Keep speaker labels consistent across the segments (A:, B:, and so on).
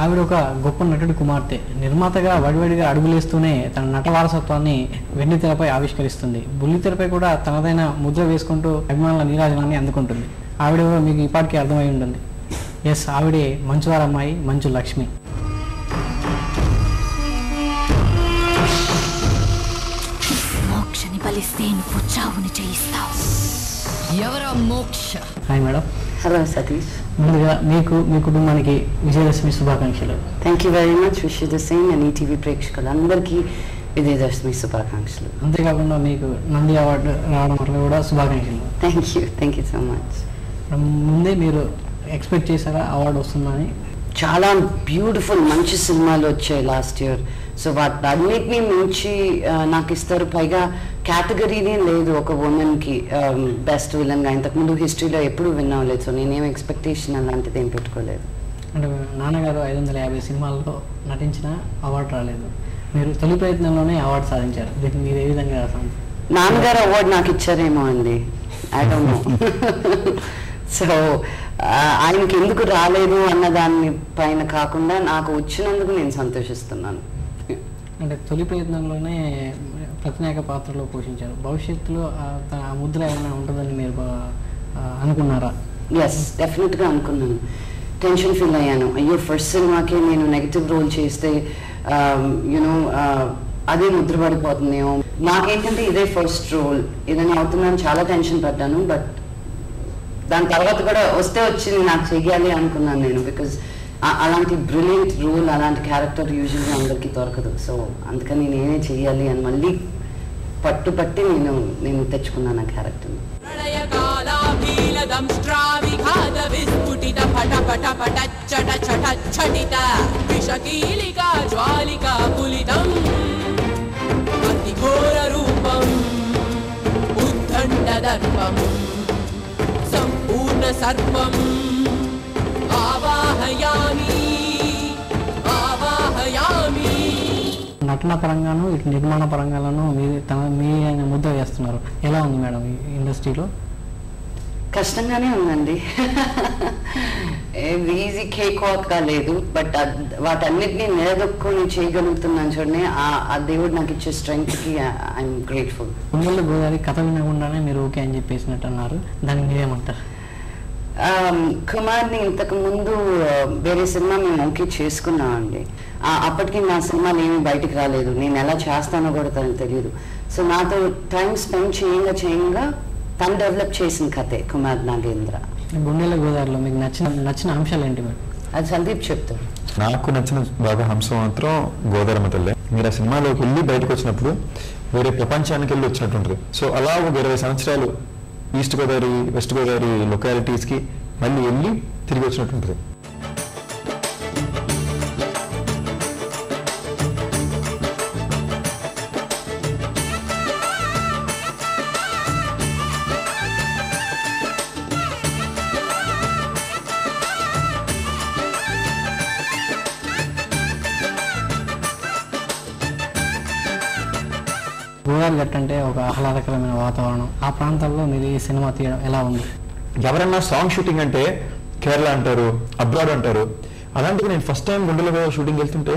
A: ఆవిడ ఒక గొప్ప నటుడి కుమార్తె. నిర్మాతగా వడివడిగా అడుగులేస్తూనే తన నట వారసత్వాన్ని వెండితెరపై ఆవిష్కరిస్తుంది. బుల్లితెరపై కూడా తనదైన ముద్ర వేసుకుంటూ అభిమానుల నీరాజనాన్ని అందుకుంటుంది. ఆవిడ మీకు ఇప్పటికీ అర్థమై ఉంటుంది. ఎస్, ఆవిడే మంచువారమ్మాయి, మంచు లక్ష్మి.
B: మోక్షని బలిస్తే నువ్వు చావుని చేయిస్తావు. ఎవరో మోక్ష.
A: Hi madam.
C: హలో సతీష్.
A: ముందుగా మీకు, మీ కుటుంబానికి విజయదశమి శుభాకాంక్షలు.
C: Thank you very much. Wish you the same. And ETV ప్రేక్షకులందరికీ విజయదశమి శుభాకాంక్షలు.
A: అంతేకాకుండా మీకు నంది అవార్డు రావడం వల్ల కూడా శుభాకాంక్షలు.
C: Thank you so much.
A: ముందే మీరు ఎక్స్పెక్ట్ చేశారా అవార్డు వస్తుందని?
C: చాలా బ్యూటిఫుల్ మంచి సినిమాలు వచ్చాయి లాస్ట్ ఇయర్. సో వాటన్నిటిని మించి నాకు ఇస్తారు. పైగా కేటగిరీనే లేదు ఒక ఉమెన్కి బెస్ట్ విలన్గా. ఇంతకుముందు హిస్టరీలో ఎప్పుడు విన్ అవ్వలేదు. సో నేనేం ఎక్స్పెక్టేషన్ అలాంటిది ఏం పెట్టుకోలేదు.
A: అంటే నాన్నగారు 550 సినిమాల్లో నటించిన అవార్డు రాలేదు. మీరు తొలి ప్రయత్నంలోనే అవార్డు సాధించారు. దీనికి మీరు ఏ విధంగా?
C: నాన్నగారు అవార్డు నాకు ఇచ్చారేమో అండి, ఐ డోంట్ నో. సో ఆయనకి ఎందుకు రాలేదు అన్న దాని పైన కాకుండా నాకు వచ్చినందుకు నేను సంతోషిస్తున్నాను.
A: అంటే తొలి ప్రయత్నంలోనే ప్రతినాయక పాత్రలో పోషించారు. భవిష్యత్తులో ఆ ముద్ర ఏమైనా ఉంటుందని మీరు అనుకున్నారా?
C: ఎస్, డెఫినెట్గా అనుకున్నాను. టెన్షన్ ఫీల్ అయ్యాను. అయ్యో, ఫస్ట్ సినిమాకే నేను నెగిటివ్ రోల్ చేస్తే యూనో అదే ముద్ర పడిపోతుందేమో. నాకేంటంటే ఇదే ఫస్ట్ రోల్, ఏదైనా అవుతుందని చాలా టెన్షన్ పడ్డాను. బట్ దాని తర్వాత కూడా వస్తే వచ్చింది, నాకు చెయ్యాలి అనుకున్నాను నేను. బికాజ్ అలాంటి బ్రిలియంట్ రోల్, అలాంటి క్యారెక్టర్ యూజువల్గా అందరికీ దొరకదు. సో అందుకని నేనే చెయ్యాలి అని మళ్ళీ పట్టుపట్టి నేను తెచ్చుకున్నాను ఆ క్యారెక్టర్ని.
D: సర్వం ఆవాహయామి ఆవాహయామి.
A: నటన పరంగాను ఇటు నిర్మాణ పరంగాను మీ ముద్ర వేస్తున్నారు. ఎలా ఉంది మేడం ఈ ఇండస్ట్రీలో?
C: కష్టంగానే ఉందండి. ఈజీ కేక్ వాక్గా లేదు. బట్ వాటన్నిటినీ నిలదొక్కుని చేయగలుగుతున్నాను చూడండి. ఆ దేవుడు నాకు ఇచ్చే స్ట్రెంగ్త్కి ఐఎమ్ గ్రేట్ఫుల్.
A: గుండెల గోదావరి కథ వినకుండానే మీరు ఓకే అని చెప్పేసినట్టు అన్నారు. దానికి మీరేమంటారు?
C: కుమార్ని ఇంతకు ముందు వేరే సినిమా మేము ఓకే చేసుకున్నామండి. అప్పటికి నా సినిమాలు ఏమీ బయటికి రాలేదు. నేను ఎలా చేస్తానో కూడా తనకు తెలియదు. సో నాతో టైం స్పెండ్ చేయంగా తను డెవలప్ చేసిన కథే కుమార్ నాగేంద్ర.
A: గుండెల గోదావరిలో మీకు నచ్చిన అంశాలు ఏంటి మేడం?
C: అది సందీప్ చెప్తారు.
E: నాకు నచ్చిన బాగా అంశం మాత్రం గోదావరి తల్లే. మీరు ఆ సినిమాలోకి వెళ్ళి బయటకు వచ్చినప్పుడు వేరే ప్రపంచానికి వెళ్ళి వచ్చినట్టుంటుంది. సో అలా ఒక 20 సంవత్సరాలు ఈస్ట్ గోదావరి, వెస్ట్ గోదావరి లొకాలిటీస్కి మళ్ళీ వెళ్ళి తిరిగి వచ్చినట్టుంటుంది.
A: గోదావరి గట్టు అంటే ఒక ఆహ్లాదకరమైన వాతావరణం. ఆ ప్రాంతాల్లో మీరు ఈ సినిమా తీయడం ఎలా ఉంది?
E: ఎవరన్నా సాంగ్ షూటింగ్ అంటే కేరళ అంటారు, అబ్రాడ్ అంటారు. అలాంటిది నేను ఫస్ట్ టైం గుండెలో షూటింగ్ వెళ్తుంటే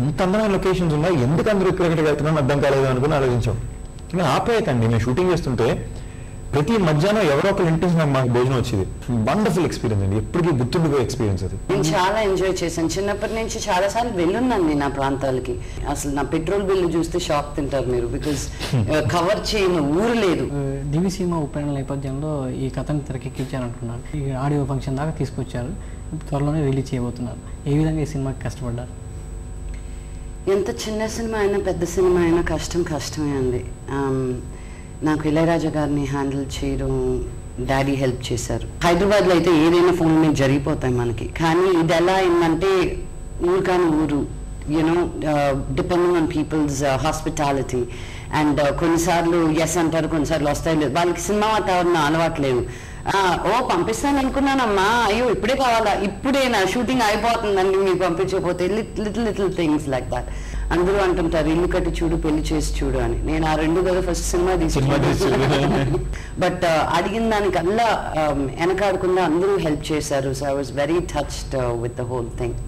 E: ఇంత అందమైన లొకేషన్స్ ఉన్నాయి, ఎందుకు అందరూ ఇక్కడికి వెళ్తున్నాను అర్థం కాలేదు అనుకుని ఆలోచించాం. ఇంకా ఆపేయకండి, మేము షూటింగ్ చేస్తుంటే ప్రతి మధ్యాహ్నం ఎవరో ఒకరు ఇంటి మాకు భోజనం వచ్చేది. వండర్ఫుల్ ఎక్స్పీరియన్స్ అండి, ఎప్పటికీ గుర్తుండిపోయే ఎక్స్పీరియన్స్ అది.
C: నేను చాలా ఎంజాయ్ చేశాను. చిన్నప్పటి నుంచి చాలా సార్లు వెళ్ళున్నాను నేను ఆ ప్రాంతాలకి. అసలు నా పెట్రోల్ బిల్లు చూస్తే షాక్ తింటారు మీరు. బికాజ్ కవర్ చేయని ఊరు లేదు.
A: దివిసీమ ఉపయోగ నేపథ్యంలో ఈ కథను తెరకెక్కించారంటున్నారు. ఈ ఆడియో ఫంక్షన్ దాకా తీసుకొచ్చారు, త్వరలోనే రిలీజ్ చేయబోతున్నారు. ఏ విధంగా ఈ సినిమాకి కష్టపడ్డారు?
C: ఎంత చిన్న సినిమా అయినా పెద్ద సినిమా అయినా కష్టమే అండి. నాకు ఇళయరాజా గారిని హ్యాండిల్ చేయడం డాడీ హెల్ప్ చేశారు. హైదరాబాద్లో అయితే ఏదైనా ఫోన్ మీద జరిగిపోతాయి మనకి. కానీ ఇది ఎలా అయిందంటే ఊరు కాని ఊరు, you know depending on peoples hospitality. And కొన్నిసార్లు ఎస్ అంటారు, కొన్నిసార్లు వస్తాయి లేదు. వాళ్ళకి సినిమా వాతావరణం అలవాట్లేదు. పంపిస్తాను అనుకున్నానమ్మా, అయ్యో ఇప్పుడే కావాలా, ఇప్పుడే నా షూటింగ్ అయిపోతుందండి, మీకు పంపించకపోతే లిటిల్ థింగ్స్ లైక్ దాట్. అందరూ అంటుంటారు ఇల్లు కట్టి చూడు, పెళ్లి చేసి చూడు అని. నేను ఆ రెండు కదా ఫస్ట్ సినిమా తీసుకున్నాను. బట్ అడిగిన దానికల్లా వెనకాడకుండా అందరూ హెల్ప్ చేశారు. So I was very touched with the whole thing.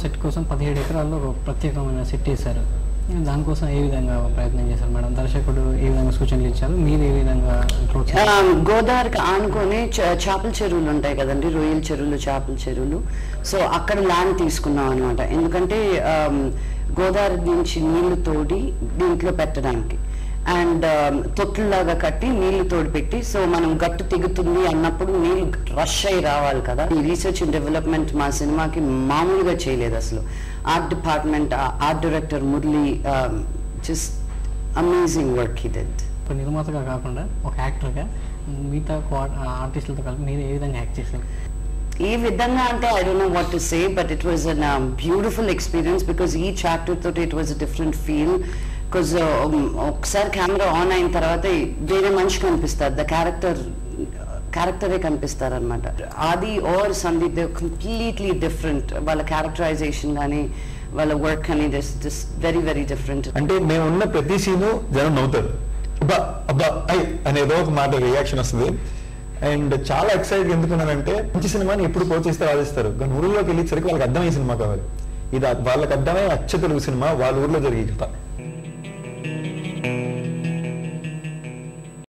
A: Set కోసం 17 ఎకరాల్లో ఒక ప్రత్యేకమైన సెట్ వేశారు. దానికోసం ఏ విధంగా ప్రయత్నం చేశారు మేడం? దర్శకుడు ఏ విధంగా సూచనలు ఇచ్చారు, మీరు ఏ విధంగా
C: గోదావరికి ఆనుకొని చేపల చెరువులు ఉంటాయి కదండి, రొయ్యల చెరువులు, చేపల చెరువులు. సో అక్కడ ల్యాండ్ తీసుకున్నాం అనమాట. ఎందుకంటే గోదావరి నుంచి నీళ్లు తోడి దీంట్లో పెట్టడానికి, అండ్ తొట్టులాగా కట్టి నీళ్లు తోడి పెట్టి, సో మనం గట్టు తెగుతుంది అన్నప్పుడు నీళ్ళు రష్ అయి రావాలి కదా. ఈ రీసెర్చ్ అండ్ డెవలప్మెంట్ మా సినిమాకి మామూలుగా చేయలేదు అసలు. Art department, art director Murali, just amazing work he did.
A: ఇప్పుడు నిర్మాతగా కాకుండా ఒక యాక్టర్గా మిగతా ఆర్టిస్టులతో కలిపి మీరు ఏ విధంగా యాక్ట్ చేశారు?
C: ఏ విధంగా అంటే I don't know what to say, but it was an beautiful experience because each actor తోటి it was a different feel. Because ఒకసారి కెమెరా ఆన్ అయిన తర్వాత వేరే మనిషి కనిపిస్తారు, ద క్యారెక్టరే కనిపిస్తారు అనమాట. Adi or Sandeep they completely different. వాళ్ళ క్యారెక్టరైజేషన్ కానీ వాళ్ళ వర్క్ కానీ దిస్ వెరీ వెరీ డిఫరెంట్.
E: అంటే మేము ఉన్న ప్రతి సీను జనం నవ్వుతారు, అబ్బా అబ్బా ఐ అనేదో ఒక మాట రియాక్షన్ వస్తుంది. అండ్ చాలా ఎక్సైట్ ఎందుకున్నానంటే మంచి సినిమాని ఎప్పుడు ప్రోత్సహిస్తే వాదిస్తారు, కానీ ఊళ్ళోకి వెళ్ళేసరికి వాళ్ళకి అర్థమయ్యే సినిమా కావాలి. ఇది వాళ్ళకి అర్థమయ్యే అచ్చ తెలుగు సినిమా, వాళ్ళ ఊర్లో జరిగే కథ.